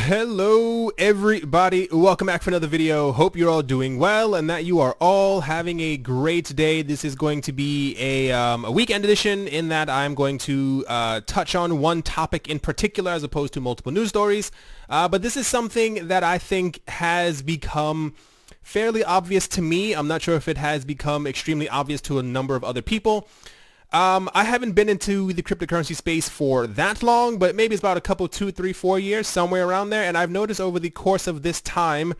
Hello everybody, welcome back for another video. Hope you're all doing well and that you are all having a great day. This is going to be a weekend edition in that I'm going to touch on one topic in particular as opposed to multiple news stories. But this is something that I think has become fairly obvious to me. I'm not sure if it has become extremely obvious to a number of other people. I haven't been into the cryptocurrency space for that long, but maybe it's about a couple, 2, 3, 4 years, somewhere around there. And I've noticed over the course of this time,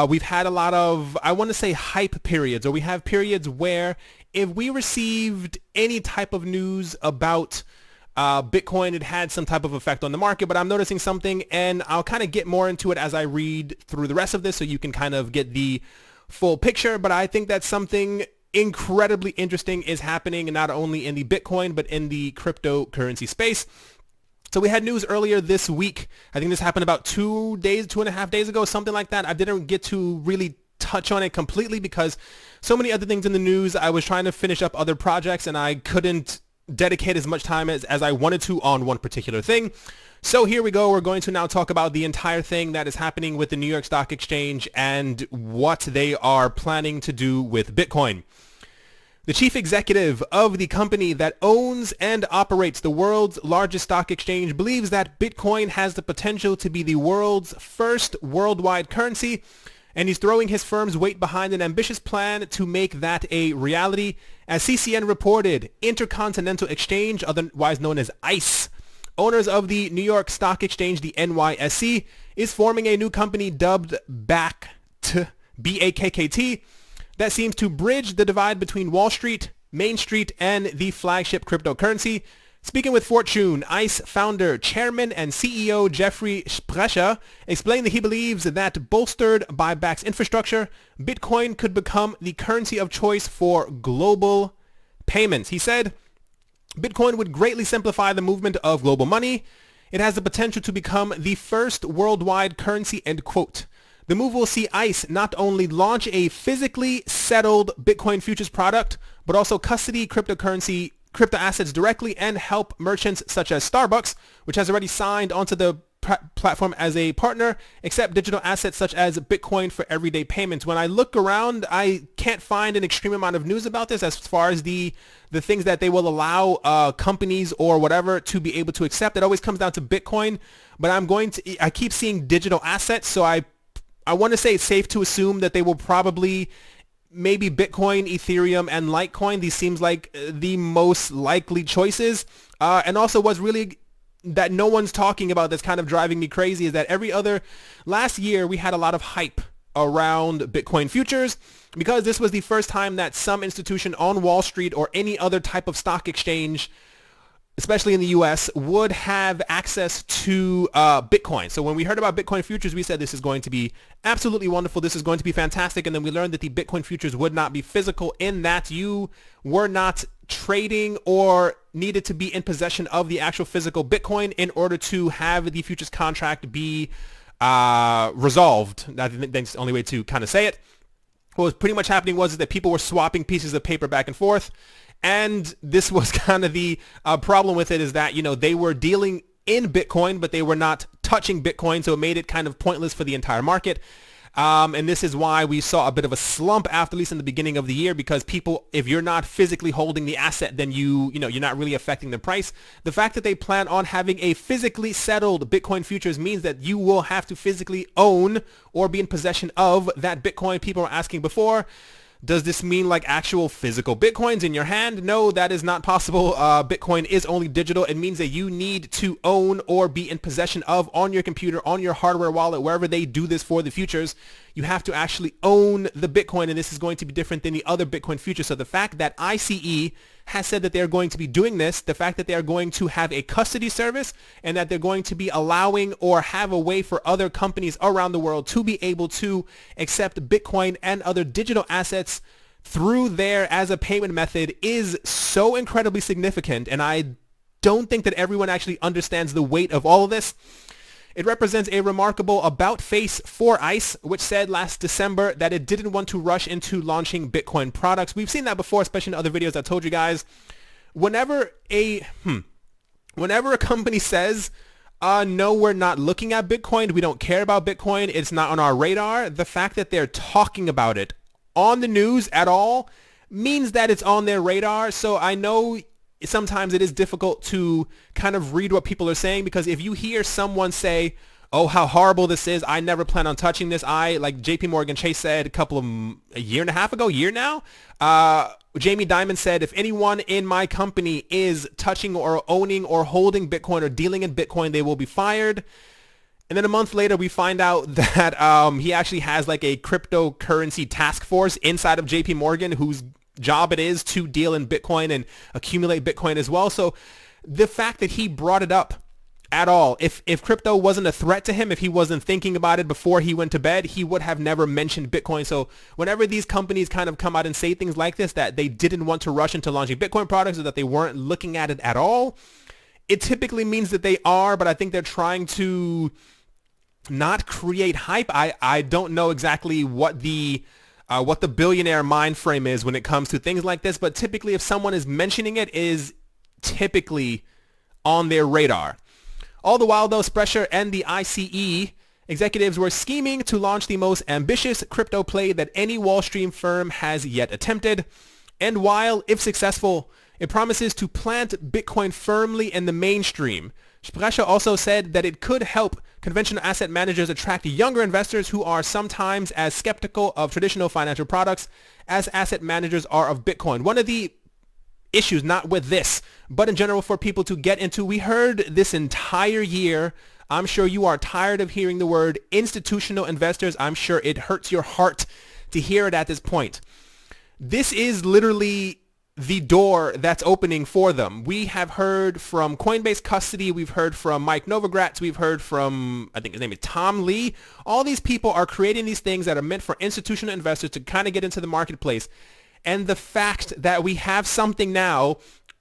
we've had a lot of, I want to say hype periods, or we have periods where if we received any type of news about Bitcoin, it had some type of effect on the market. But I'm noticing something, and I'll kind of get more into it as I read through the rest of this so you can kind of get the full picture. But I think that's something incredibly interesting is happening, not only in the Bitcoin, but in the cryptocurrency space. So we had news earlier this week. I think this happened about 2.5 days ago, something like that. I didn't get to really touch on it completely because so many other things in the news. I was trying to finish up other projects and I couldn't dedicate as much time as I wanted to on one particular thing. So here we go. We're going to now talk about the entire thing that is happening with the New York Stock Exchange and what they are planning to do with Bitcoin. The chief executive of the company that owns and operates the world's largest stock exchange believes that Bitcoin has the potential to be the world's first worldwide currency, and he's throwing his firm's weight behind an ambitious plan to make that a reality. As CCN reported, Intercontinental Exchange, otherwise known as ICE, owners of the New York Stock Exchange, the NYSE, is forming a new company dubbed BACKT, B-A-K-K-T, that seems to bridge the divide between Wall Street, Main Street, and the flagship cryptocurrency. Speaking with Fortune, ICE founder, chairman, and CEO Jeffrey Sprecher explained that he believes that bolstered by BACKT's infrastructure, Bitcoin could become the currency of choice for global payments. He said, Bitcoin would greatly simplify the movement of global money. It has the potential to become the first worldwide currency, end quote. The move will see ICE not only launch a physically settled Bitcoin futures product, but also custody crypto assets directly and help merchants such as Starbucks, which has already signed onto the platform as a partner, accept digital assets such as Bitcoin for everyday payments. When I look around, I can't find an extreme amount of news about this as far as the things that they will allow companies or whatever to be able to accept. It always comes down to Bitcoin, but I keep seeing digital assets, so I want to say it's safe to assume that they will probably maybe Bitcoin, Ethereum, and Litecoin. These seems like the most likely choices. And also what's really that no one's talking about that's kind of driving me crazy is that last year we had a lot of hype around Bitcoin futures because this was the first time that some institution on Wall Street or any other type of stock exchange, especially in the US, would have access to Bitcoin. So when we heard about Bitcoin futures, we said this is going to be absolutely wonderful. This is going to be fantastic. And then we learned that the Bitcoin futures would not be physical, in that you were not trading or needed to be in possession of the actual physical Bitcoin in order to have the futures contract be resolved. I think that's the only way to kind of say it. What was pretty much happening was that people were swapping pieces of paper back and forth. And this was kind of the problem with it, is that, they were dealing in Bitcoin, but they were not touching Bitcoin. So it made it kind of pointless for the entire market. And this is why we saw a bit of a slump after, at least in the beginning of the year, because people, if you're not physically holding the asset, then you're not really affecting the price. The fact that they plan on having a physically settled Bitcoin futures means that you will have to physically own or be in possession of that Bitcoin. People were asking before, does this mean like actual physical Bitcoins in your hand? No, that is not possible. Bitcoin is only digital. It means that you need to own or be in possession of, on your computer, on your hardware wallet, wherever they do this for the futures. You have to actually own the Bitcoin, and this is going to be different than the other Bitcoin futures. So the fact that ICE has said that they're going to be doing this, the fact that they are going to have a custody service, and that they're going to be allowing or have a way for other companies around the world to be able to accept Bitcoin and other digital assets through there as a payment method is so incredibly significant. And I don't think that everyone actually understands the weight of all of this. It represents a remarkable about-face for ICE, which said last December that it didn't want to rush into launching Bitcoin products. We've seen that before, especially in other videos I told you guys. Whenever a company says, No, we're not looking at Bitcoin. We don't care about Bitcoin. It's not on our radar. The fact that they're talking about it on the news at all means that it's on their radar. So I know sometimes it is difficult to kind of read what people are saying, because if you hear someone say, oh, how horrible this is, I never plan on touching this. Like JP Morgan Chase said a year and a half ago, year now, Jamie Dimon said, if anyone in my company is touching or owning or holding Bitcoin or dealing in Bitcoin, they will be fired. And then a month later, we find out that he actually has like a cryptocurrency task force inside of JP Morgan whose job it is to deal in Bitcoin and accumulate Bitcoin as well. So the fact that he brought it up at all, if crypto wasn't a threat to him, if he wasn't thinking about it before he went to bed, he would have never mentioned Bitcoin. So whenever these companies kind of come out and say things like this, that they didn't want to rush into launching Bitcoin products or that they weren't looking at it at all, it typically means that they are, but I think they're trying to not create hype. I don't know exactly what the billionaire mind frame is when it comes to things like this, but typically if someone is mentioning it, is typically on their radar. All the while, though, Sprecher and the ICE executives were scheming to launch the most ambitious crypto play that any Wall Street firm has yet attempted. And while, if successful, it promises to plant Bitcoin firmly in the mainstream, Sprecher also said that it could help conventional asset managers attract younger investors who are sometimes as skeptical of traditional financial products as asset managers are of Bitcoin. One of the issues, not with this, but in general for people to get into, we heard this entire year, I'm sure you are tired of hearing the word institutional investors. I'm sure it hurts your heart to hear it at this point. This is literally the door that's opening for them. We have heard from Coinbase custody, we've heard from Mike Novogratz, we've heard from, I think his name is Tom Lee. All these people are creating these things that are meant for institutional investors to kind of get into the marketplace. And the fact that we have something now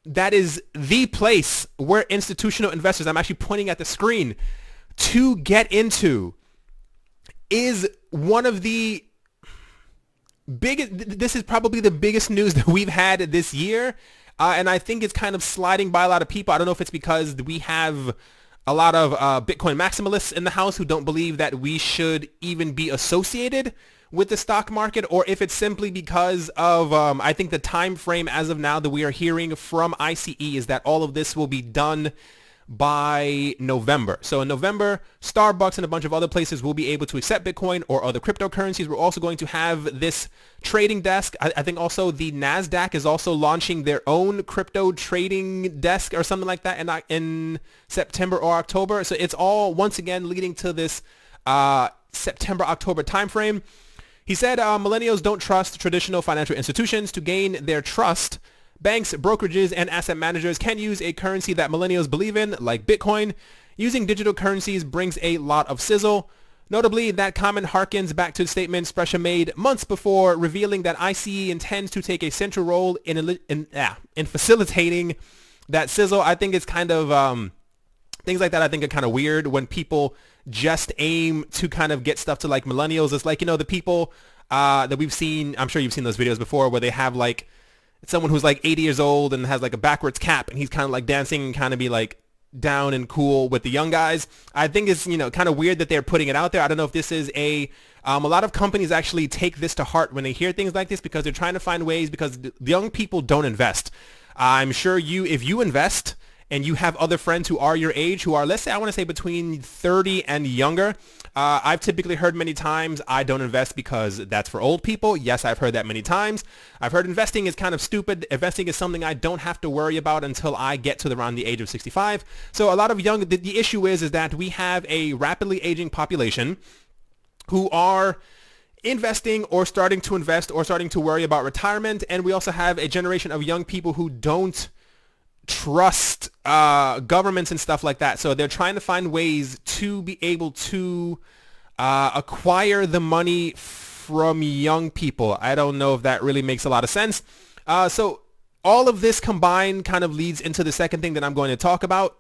that is the place where institutional investors, I'm actually pointing at the screen, to get into, is one of the biggest. This is probably the biggest news that we've had this year. And I think it's kind of sliding by a lot of people. I don't know if it's because we have a lot of Bitcoin maximalists in the house who don't believe that we should even be associated with the stock market, or if it's simply because of, I think the time frame as of now that we are hearing from ICE is that all of this will be done by November. So in November, Starbucks and a bunch of other places will be able to accept Bitcoin or other cryptocurrencies. We're also going to have this trading desk. I think also the NASDAQ is also launching their own crypto trading desk or something like that in September or October. So it's all, once again, leading to this September-October timeframe. He said millennials don't trust traditional financial institutions. To gain their trust, banks, brokerages, and asset managers can use a currency that millennials believe in, like Bitcoin. Using digital currencies brings a lot of sizzle. Notably, that comment harkens back to the statement Sprecher made months before, revealing that ICE intends to take a central role in facilitating that sizzle. I think it's kind of things like that. I think are kind of weird when people just aim to kind of get stuff to like millennials. It's like, you know, the people that we've seen, I'm sure you've seen those videos before, where they have like someone who's like 80 years old and has like a backwards cap and he's kind of like dancing and kind of be like down and cool with the young guys. I think it's, you know, kind of weird that they're putting it out there. I don't know if this is a lot of companies actually take this to heart when they hear things like this, because they're trying to find ways, because the young people don't invest. I'm sure if you invest and you have other friends who are your age, who are, let's say, I want to say between 30 and younger, I've typically heard many times, I don't invest because that's for old people. Yes, I've heard that many times. I've heard investing is kind of stupid. Investing is something I don't have to worry about until I get to around the age of 65. So a lot of the issue is that we have a rapidly aging population who are investing or starting to invest or starting to worry about retirement. And we also have a generation of young people who don't trust governments and stuff like that. So they're trying to find ways to be able to acquire the money from young people. I don't know if that really makes a lot of sense. So all of this combined kind of leads into the second thing that I'm going to talk about.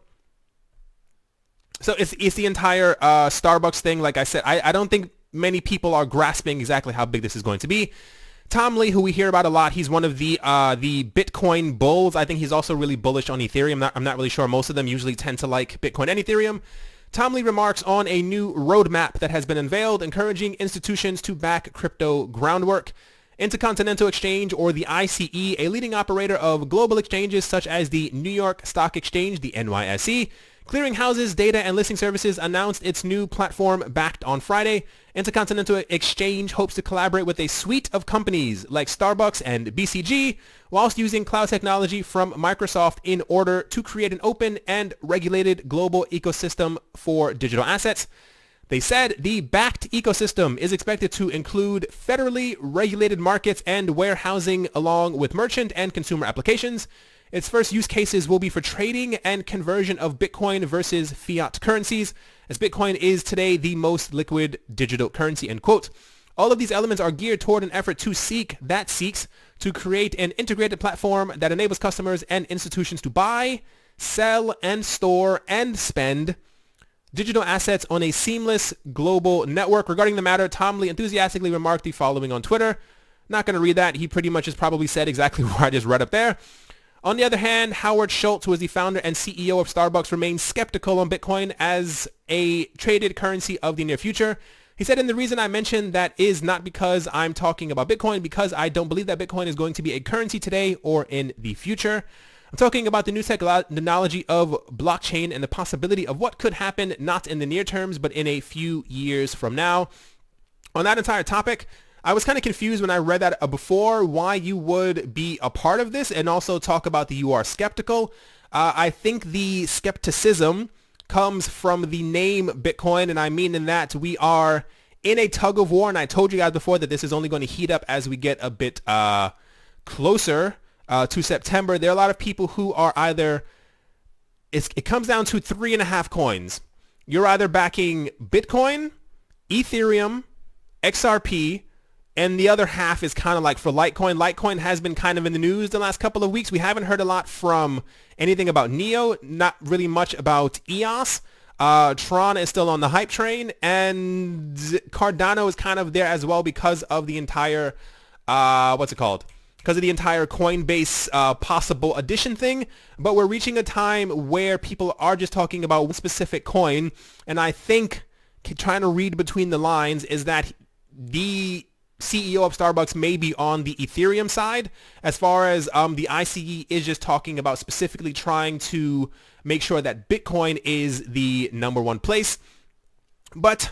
So it's the entire Starbucks thing. Like I said, I don't think many people are grasping exactly how big this is going to be. Tom Lee, who we hear about a lot, he's one of the Bitcoin bulls. I think he's also really bullish on Ethereum. I'm not really sure. Most of them usually tend to like Bitcoin and Ethereum. Tom Lee remarks on a new roadmap that has been unveiled, encouraging institutions to back crypto groundwork. Intercontinental Exchange, or the ICE, a leading operator of global exchanges such as the New York Stock Exchange, the NYSE, clearinghouses, data, and listing services, announced its new platform backed on Friday. Intercontinental Exchange hopes to collaborate with a suite of companies like Starbucks and BCG, whilst using cloud technology from Microsoft in order to create an open and regulated global ecosystem for digital assets. They said the backed ecosystem is expected to include federally regulated markets and warehousing along with merchant and consumer applications. Its first use cases will be for trading and conversion of Bitcoin versus fiat currencies, as Bitcoin is today the most liquid digital currency, end quote. All of these elements are geared toward an effort seeks to create an integrated platform that enables customers and institutions to buy, sell, and store and spend digital assets on a seamless global network. Regarding the matter, Tom Lee enthusiastically remarked the following on Twitter. Not going to read that. He pretty much has probably said exactly what I just read up there. On the other hand, Howard Schultz, who is the founder and CEO of Starbucks, remains skeptical on Bitcoin as a traded currency of the near future. He said, and the reason I mentioned that is not because I'm talking about Bitcoin, because I don't believe that Bitcoin is going to be a currency today or in the future. I'm talking about the new technology of blockchain and the possibility of what could happen not in the near terms, but in a few years from now. On that entire topic, I was kind of confused when I read that before why you would be a part of this, and also talk about the you are skeptical. I think the skepticism comes from the name Bitcoin, and I mean in that we are in a tug of war, and I told you guys before that this is only going to heat up as we get a bit closer to September. There are a lot of people who are either, it comes down to 3.5 coins. You're either backing Bitcoin, Ethereum, XRP, and the other half is kind of like for Litecoin. Litecoin has been kind of in the news the last couple of weeks. We haven't heard a lot from anything about Neo, not really much about EOS. Tron is still on the hype train, and Cardano is kind of there as well because of the entire, because of the entire Coinbase possible addition thing. But we're reaching a time where people are just talking about one specific coin, and I think trying to read between the lines is that the CEO of Starbucks may be on the Ethereum side, as far as the ICE is just talking about specifically trying to make sure that Bitcoin is the number one place. But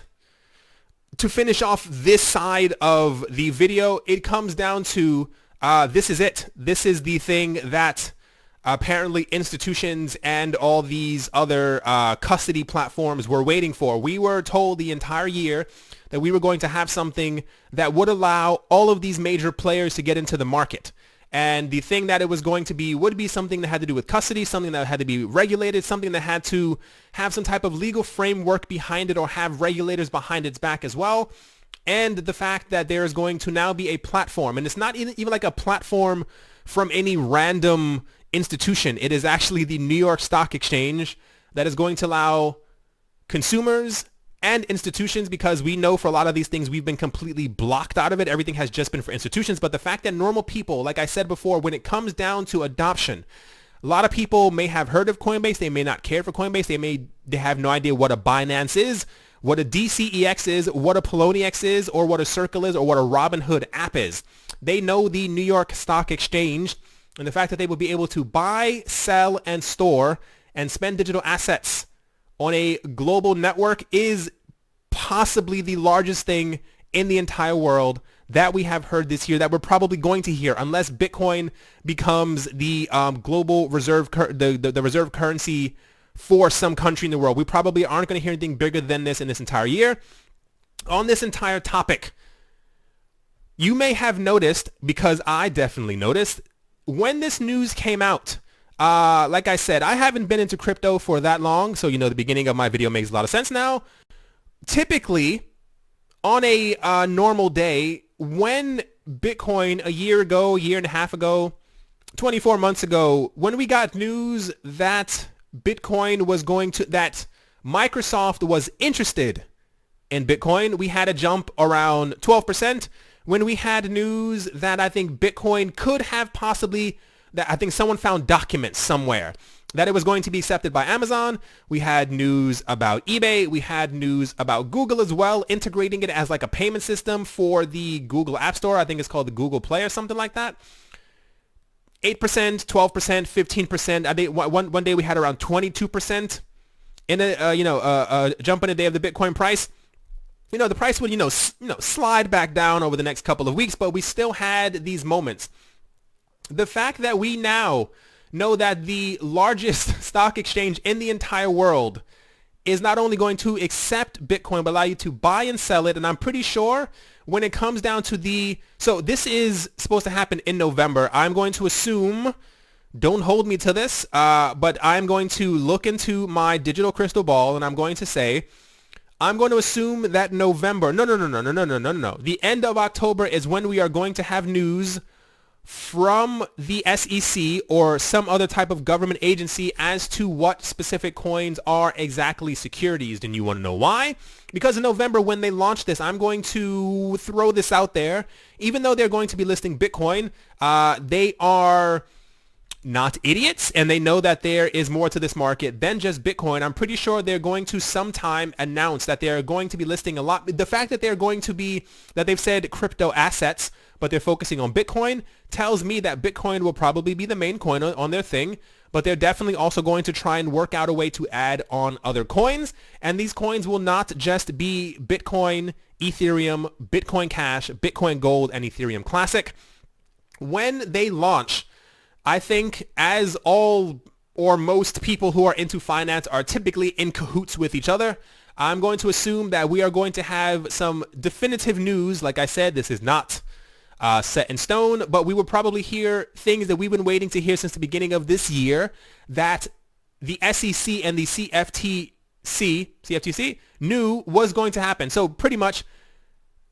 to finish off this side of the video, it comes down to this is it. This is the thing that apparently institutions and all these other custody platforms were waiting for. We were told the entire year that we were going to have something that would allow all of these major players to get into the market. And the thing that it was going to be would be something that had to do with custody, something that had to be regulated, something that had to have some type of legal framework behind it or have regulators behind its back as well. And the fact that there is going to now be a platform, and it's not even like a platform from any random institution. It is actually the New York Stock Exchange that is going to allow consumers and institutions, because we know for a lot of these things we've been completely blocked out of it. Everything has just been for institutions. But the fact that normal people, like I said before, when it comes down to adoption, a lot of people may have heard of Coinbase. They may not care for Coinbase. They have no idea what a Binance is, what a DCEX is, what a Poloniex is, or what a Circle is, or what a Robinhood app is. They know the New York Stock Exchange, and the fact that they will be able to buy, sell, and store and spend digital assets on a global network is possibly the largest thing in the entire world that we have heard this year, that we're probably going to hear, unless Bitcoin becomes the global reserve, the reserve currency for some country in the world. We probably aren't going to hear anything bigger than this in this entire year. On this entire topic, you may have noticed, because I definitely noticed, when this news came out, like I said, I haven't been into crypto for that long, so the beginning of my video makes a lot of sense now. Typically, on a normal day, when Bitcoin a year ago, a year and a half ago, 24 months ago, when we got news that Bitcoin was that Microsoft was interested in Bitcoin, we had a jump around 12%. when we had news that I think Bitcoin could have possibly, that I think someone found documents somewhere that it was going to be accepted by Amazon. We had news about eBay. We had news about Google as well, integrating it as like a payment system for the Google App Store. I think it's called the Google Play or something like that. 8%, 12%, 15%. I think one day we had around 22% in a jump in a day of the Bitcoin price. The price would slide back down over the next couple of weeks, but we still had these moments. The fact that we now know that the largest stock exchange in the entire world is not only going to accept Bitcoin, but allow you to buy and sell it. And I'm pretty sure when it comes down to so this is supposed to happen in November. I'm going to assume, don't hold me to this, but I'm going to look into my digital crystal ball and I'm going to say, I'm going to assume that November, no. The end of October is when we are going to have news from the SEC or some other type of government agency as to what specific coins are exactly securities. And you want to know why? Because in November, when they launch this, I'm going to throw this out there. Even though they're going to be listing Bitcoin, they are not idiots, and they know that there is more to this market than just Bitcoin. I'm pretty sure they're going to sometime announce that they're going to be listing a lot. The fact that they've said crypto assets, but they're focusing on Bitcoin, tells me that Bitcoin will probably be the main coin on their thing, but they're definitely also going to try and work out a way to add on other coins. And these coins will not just be Bitcoin, Ethereum, Bitcoin Cash, Bitcoin Gold, and Ethereum Classic. When they launch, I think as all or most people who are into finance are typically in cahoots with each other, I'm going to assume that we are going to have some definitive news. Like I said, this is not set in stone, but we will probably hear things that we've been waiting to hear since the beginning of this year, that the SEC and the CFTC knew was going to happen. So pretty much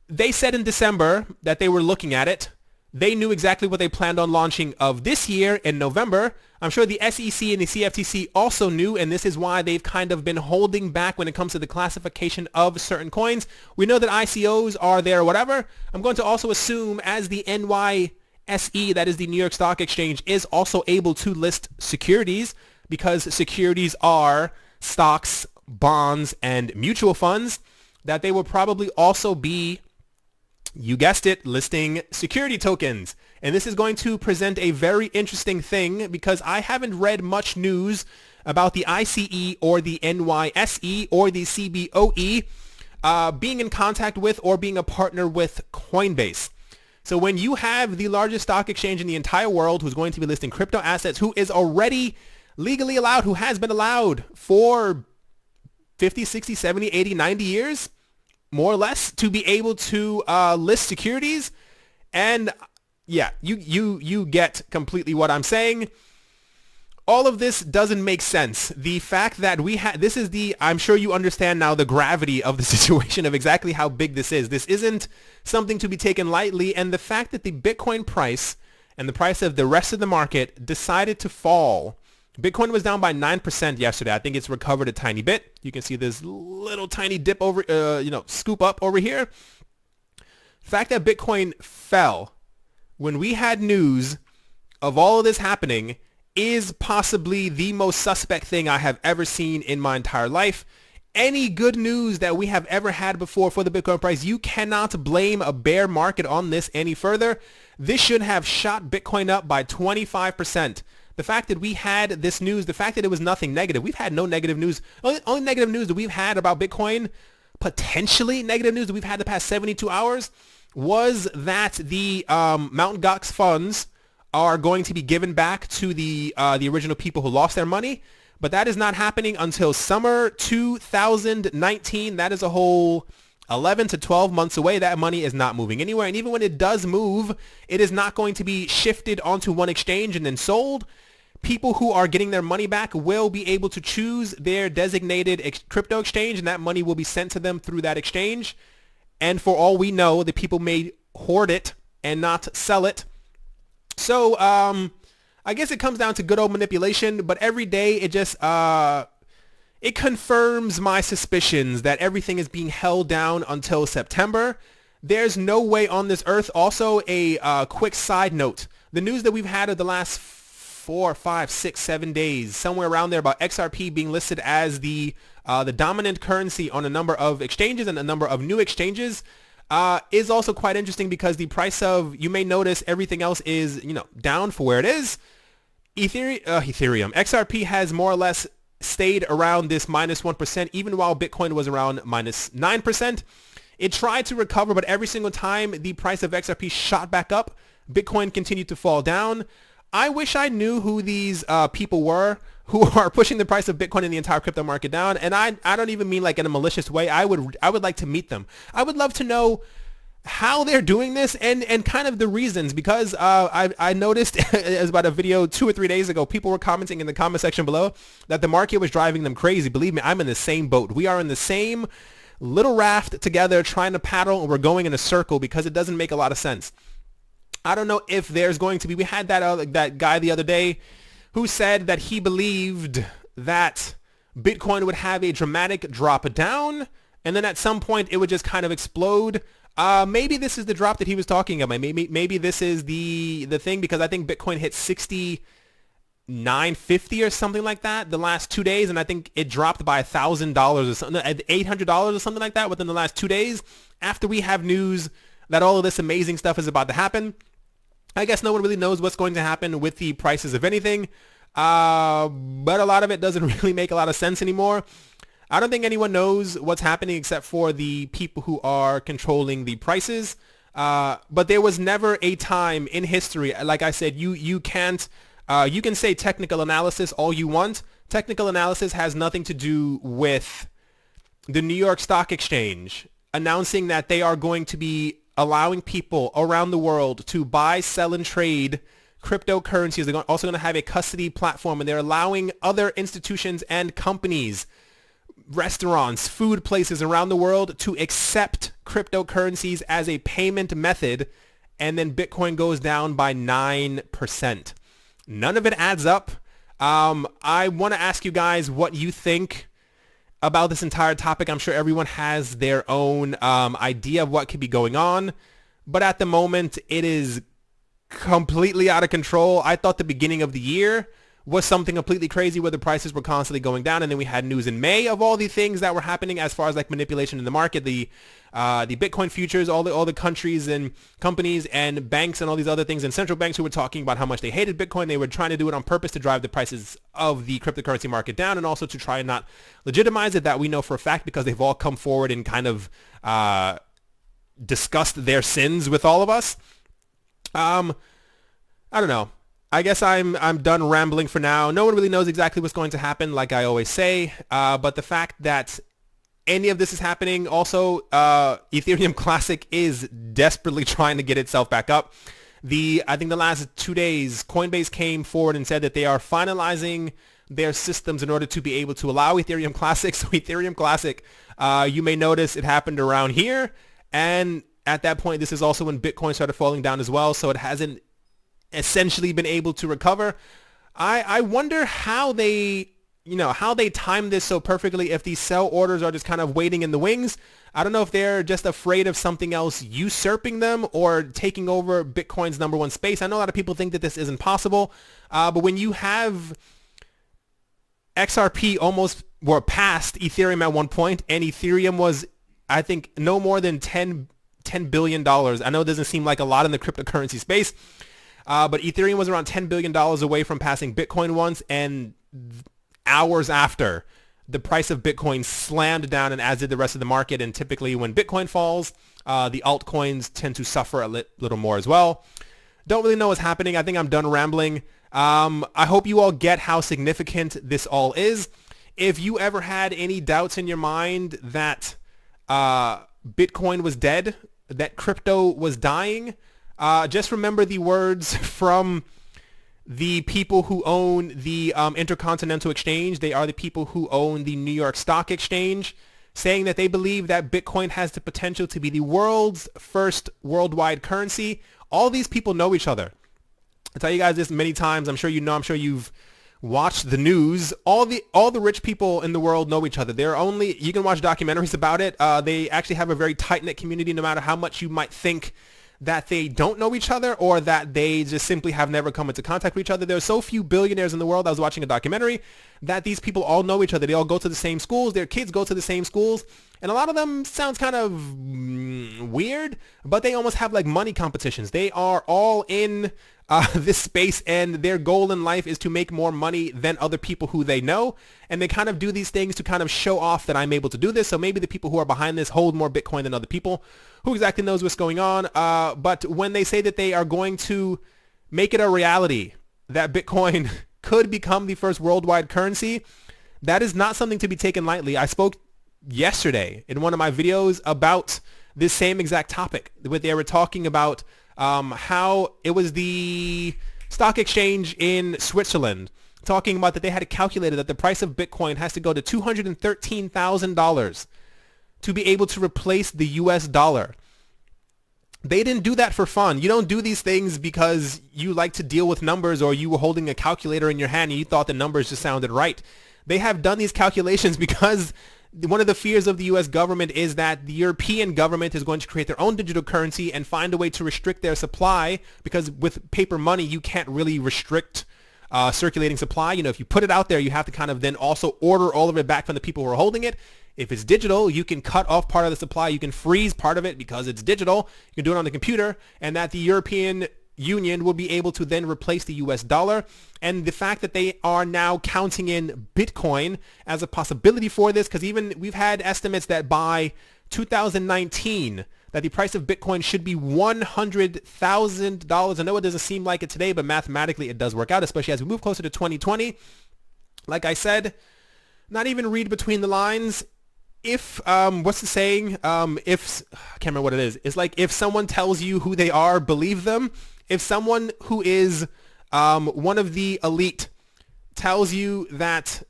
they said in December that they were looking at it. They knew exactly what they planned on launching of this year in November. I'm sure the SEC and the CFTC also knew, and this is why they've kind of been holding back when it comes to the classification of certain coins. We know that ICOs are there or whatever. I'm going to also assume as the NYSE, that is the New York Stock Exchange, is also able to list securities, because securities are stocks, bonds, and mutual funds, that they will probably also be, you guessed it, listing security tokens. And this is going to present a very interesting thing, because I haven't read much news about the ICE or the NYSE or the CBOE being in contact with or being a partner with Coinbase. So when you have the largest stock exchange in the entire world who's going to be listing crypto assets, who is already legally allowed, who has been allowed for 50, 60, 70, 80, 90 years, more or less, to be able to list securities. And yeah, you get completely what I'm saying. All of this doesn't make sense. The fact that I'm sure you understand now the gravity of the situation of exactly how big this is. This isn't something to be taken lightly. And the fact that the Bitcoin price and the price of the rest of the market decided to fall. Bitcoin was down by 9% yesterday. I think it's recovered a tiny bit. You can see this little tiny dip over, scoop up over here. The fact that Bitcoin fell when we had news of all of this happening is possibly the most suspect thing I have ever seen in my entire life. Any good news that we have ever had before for the Bitcoin price, you cannot blame a bear market on this any further. This should have shot Bitcoin up by 25%. The fact that we had this news, the fact that it was nothing negative, we've had no negative news. Only negative news that we've had about Bitcoin, potentially negative news that we've had the past 72 hours, was that the Mt. Gox funds are going to be given back to the original people who lost their money. But that is not happening until summer 2019. That is a whole 11 to 12 months away. That money is not moving anywhere. And even when it does move, it is not going to be shifted onto one exchange and then sold. People who are getting their money back will be able to choose their designated crypto exchange, and that money will be sent to them through that exchange. And for all we know, the people may hoard it and not sell it. So I guess it comes down to good old manipulation, but every day it just it confirms my suspicions that everything is being held down until September. There's no way on this earth. Also, a quick side note. The news that we've had of the last 4, 5, 6, 7 days, somewhere around there, about XRP being listed as the dominant currency on a number of exchanges and a number of new exchanges, is also quite interesting because the price of, you may notice everything else is, down for where it is. Ethereum, XRP has more or less stayed around this minus 1%, even while Bitcoin was around minus 9%. It tried to recover, but every single time the price of XRP shot back up, Bitcoin continued to fall down. I wish I knew who these people were who are pushing the price of Bitcoin and the entire crypto market down. And I don't even mean like in a malicious way. I would like to meet them. I would love to know how they're doing this and kind of the reasons, because I noticed it was about a video 2 or 3 days ago, people were commenting in the comment section below that the market was driving them crazy. Believe me, I'm in the same boat. We are in the same little raft together trying to paddle, and we're going in a circle because it doesn't make a lot of sense. I don't know if there's going to be, we had that guy the other day who said that he believed that Bitcoin would have a dramatic drop down and then at some point it would just kind of explode. Maybe this is the drop that he was talking about. Maybe this is the thing, because I think Bitcoin hit 69.50 or something like that the last 2 days, and I think it dropped by $1,000 or something, $800 or something like that within the last 2 days after we have news that all of this amazing stuff is about to happen. I guess no one really knows what's going to happen with the prices of anything, but a lot of it doesn't really make a lot of sense anymore. I don't think anyone knows what's happening except for the people who are controlling the prices. But there was never a time in history, like I said, you can't, you can say technical analysis all you want. Technical analysis has nothing to do with the New York Stock Exchange announcing that they are going to be allowing people around the world to buy, sell, and trade cryptocurrencies. They're also going to have a custody platform, and they're allowing other institutions and companies, restaurants, food places around the world to accept cryptocurrencies as a payment method, and then Bitcoin goes down by 9%. None of it adds up. I want to ask you guys what you think about this entire topic. I'm sure everyone has their own idea of what could be going on, but at the moment it is completely out of control. I thought the beginning of the year was something completely crazy where the prices were constantly going down, and then we had news in May of all the things that were happening as far as like manipulation in the market, the Bitcoin futures, all the countries and companies and banks and all these other things, and central banks who were talking about how much they hated Bitcoin. They were trying to do it on purpose to drive the prices of the cryptocurrency market down, and also to try and not legitimize it. That we know for a fact because they've all come forward and kind of discussed their sins with all of us. I don't know. I guess I'm done rambling for now. No one really knows exactly what's going to happen, like I always say. But the fact that any of this is happening, also Ethereum Classic is desperately trying to get itself back up. I think the last 2 days, Coinbase came forward and said that they are finalizing their systems in order to be able to allow Ethereum Classic. So Ethereum Classic, you may notice it happened around here. And at that point, this is also when Bitcoin started falling down as well. So it hasn't essentially been able to recover. I wonder how they time this so perfectly, if these sell orders are just kind of waiting in the wings. I don't know if they're just afraid of something else usurping them or taking over Bitcoin's #1 space. I know a lot of people think that this isn't possible, but when you have XRP almost were past Ethereum at one point, and Ethereum was, I think, no more than $10 billion. I know it doesn't seem like a lot in the cryptocurrency space, but Ethereum was around $10 billion away from passing Bitcoin once, and hours after, the price of Bitcoin slammed down, and as did the rest of the market. And typically when Bitcoin falls, the altcoins tend to suffer a little more as well. Don't really know what's happening. I think I'm done rambling. I hope you all get how significant this all is. If you ever had any doubts in your mind that Bitcoin was dead, that crypto was dying, just remember the words from the people who own the Intercontinental Exchange. They are the people who own the New York Stock Exchange, saying that they believe that Bitcoin has the potential to be the world's first worldwide currency. All these people know each other. I tell you guys this many times. I'm sure you know. I'm sure you've watch the news. All the rich people in the world know each other. You can watch documentaries about it. They actually have a very tight-knit community, no matter how much you might think that they don't know each other or that they just simply have never come into contact with each other. There's so few billionaires in the world. I was watching a documentary that these people all know each other. They all go to the same schools. Their kids go to the same schools. And a lot of them sounds kind of weird, but they almost have like money competitions. They are all in this space, and their goal in life is to make more money than other people who they know. And they kind of do these things to kind of show off that I'm able to do this. So maybe the people who are behind this hold more Bitcoin than other people. Who exactly knows what's going on? But when they say that they are going to make it a reality that Bitcoin could become the first worldwide currency, that is not something to be taken lightly. I spoke yesterday in one of my videos about this same exact topic, where they were talking about how it was the stock exchange in Switzerland talking about that they had calculated that the price of Bitcoin has to go to $213,000 to be able to replace the US dollar. They didn't do that for fun. You don't do these things because you like to deal with numbers, or you were holding a calculator in your hand and you thought the numbers just sounded right. They have done these calculations because one of the fears of the U.S. government is that the European government is going to create their own digital currency and find a way to restrict their supply, because with paper money, you can't really restrict circulating supply. You know, if you put it out there, you have to kind of then also order all of it back from the people who are holding it. If it's digital, you can cut off part of the supply. You can freeze part of it because it's digital. You can do it on the computer, and that the European Union will be able to then replace the US dollar. And the fact that they are now counting in Bitcoin as a possibility for this, because even we've had estimates that by 2019 that the price of Bitcoin should be $100,000. I know it doesn't seem like it today, but mathematically it does work out, especially as we move closer to 2020. Like I said, not even read between the lines. If what's the saying? If I can't remember what it is. It's like, if someone tells you who they are, believe them. If someone who is one of the elite tells you that,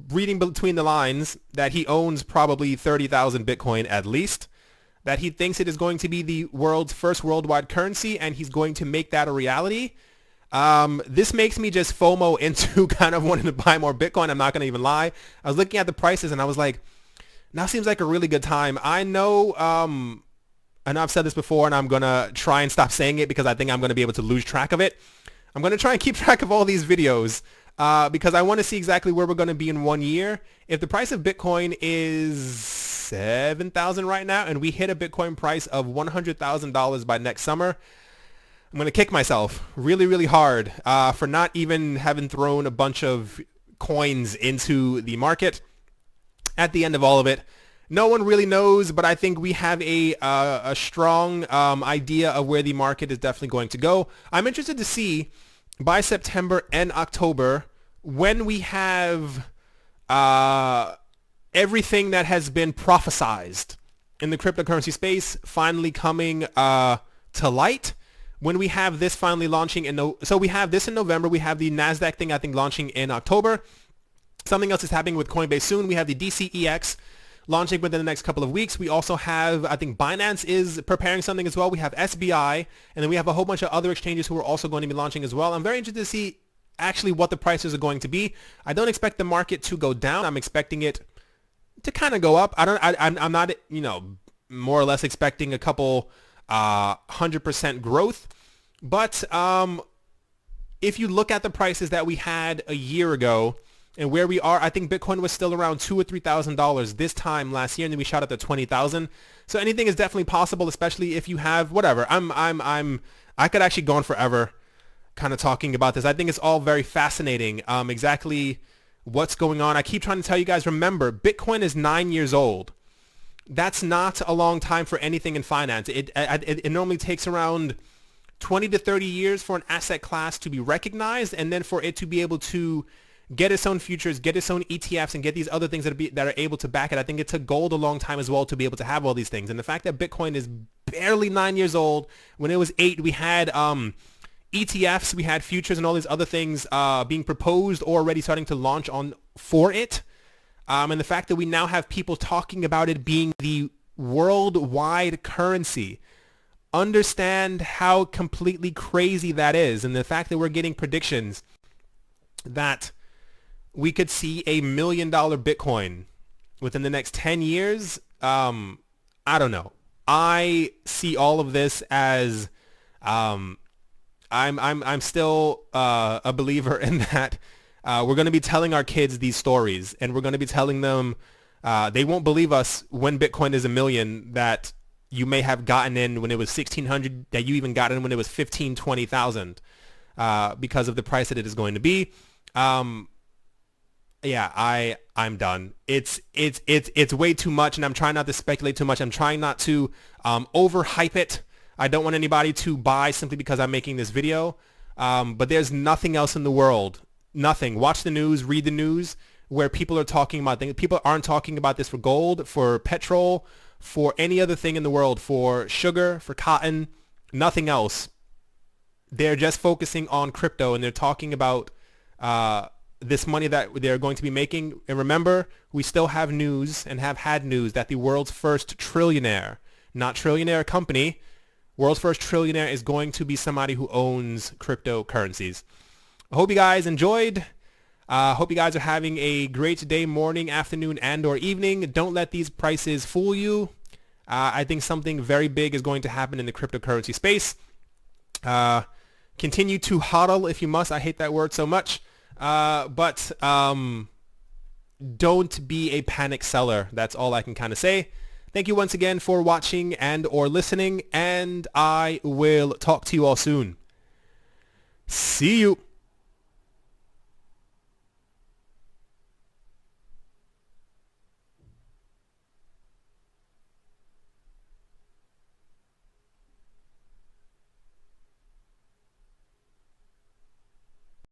reading between the lines, that he owns probably 30,000 Bitcoin at least, that he thinks it is going to be the world's first worldwide currency, and he's going to make that a reality, this makes me just FOMO into kind of wanting to buy more Bitcoin. I'm not going to even lie. I was looking at the prices and I was like, now seems like a really good time. I know I've said this before, and I'm going to try and stop saying it because I think I'm going to be able to lose track of it. I'm going to try and keep track of all these videos because I want to see exactly where we're going to be in 1 year. If the price of Bitcoin is $7,000 right now, and we hit a Bitcoin price of $100,000 by next summer, I'm going to kick myself really, really hard for not even having thrown a bunch of coins into the market. At the end of all of it, no one really knows, but I think we have a strong idea of where the market is definitely going to go. I'm interested to see by September and October, when we have everything that has been prophesized in the cryptocurrency space finally coming to light. When we have this finally launching so we have this in November, we have the NASDAQ thing, I think, launching in October. Something else is happening with Coinbase soon. We have the DCEX launching within the next couple of weeks. We also have, I think Binance is preparing something as well. We have SBI, and then we have a whole bunch of other exchanges who are also going to be launching as well. I'm very interested to see actually what the prices are going to be. I don't expect the market to go down. I'm expecting it to kind of go up. I'm not, more or less expecting a couple 100% growth. But if you look at the prices that we had a year ago and where we are, I think Bitcoin was still around $2,000 or $3,000 this time last year, and then we shot up to 20,000. So anything is definitely possible, especially if you have whatever. I could actually go on forever kind of talking about this. I think it's all very fascinating, exactly what's going on. I keep trying to tell you guys, remember, Bitcoin is 9 years old. That's not a long time for anything in finance. It normally takes around 20 to 30 years for an asset class to be recognized, and then for it to be able to get its own futures, get its own ETFs, and get these other things that are able to back it. I think it took gold a long time as well to be able to have all these things. And the fact that Bitcoin is barely 9 years old, when it was 8, we had ETFs, we had futures, and all these other things being proposed or already starting to launch for it. And the fact that we now have people talking about it being the worldwide currency. Understand how completely crazy that is. And the fact that we're getting predictions that we could see $1 million Bitcoin within the next 10 years, I don't know. I see all of this as I'm still a believer in that we're going to be telling our kids these stories, and we're going to be telling them they won't believe us when Bitcoin is $1 million, that you may have gotten in when it was 1,600, that you even got in when it was 15, 20,000 because of the price that it is going to be. Yeah, I'm done. It's way too much, and I'm trying not to speculate too much. I'm trying not to overhype it. I don't want anybody to buy simply because I'm making this video. But there's nothing else in the world. Nothing. Watch the news, read the news, where people are talking about things. People aren't talking about this for gold, for petrol, for any other thing in the world, for sugar, for cotton, nothing else. They're just focusing on crypto, and they're talking about this money that they're going to be making. And remember, we still have news and have had news that the world's first trillionaire, not trillionaire company, world's first trillionaire is going to be somebody who owns cryptocurrencies. I hope you guys enjoyed. Hope you guys are having a great day, morning, afternoon, and or evening. Don't let these prices fool you. I think something very big is going to happen in the cryptocurrency space. Continue to hodl if you must. I hate that word so much. But don't be a panic seller. That's all I can kind of say. Thank you once again for watching and or listening, and I will talk to you all soon. See you.